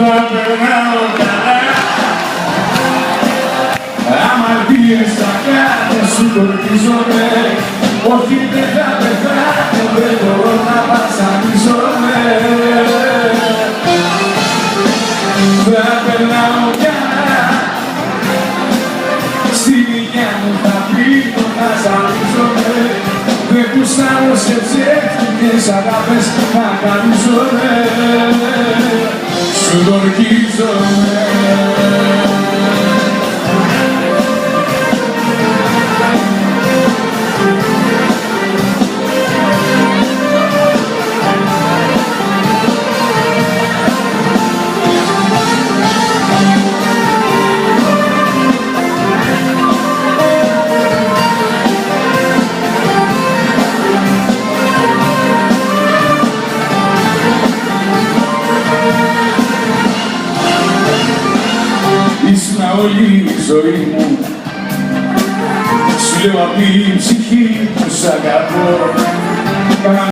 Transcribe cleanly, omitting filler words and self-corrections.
θα περνάω καλά. Αμαρτίες στα κάτω σου κορτίζομαι, όχι δεν θα πεθάνω, δεν μπορώ να βασανίζομαι. Θα περνάω καλά, στη δικιά μου θα πίνω, θα ζαλίζομαι. Δεν κουστάρω σε ψεύτικες αγάπες, θα καλύζομαι, σου τορκίζομαι. Ήσουνα όλη η ζωή μου, σου λέω απ' την ψυχή που σ' αγαπώ.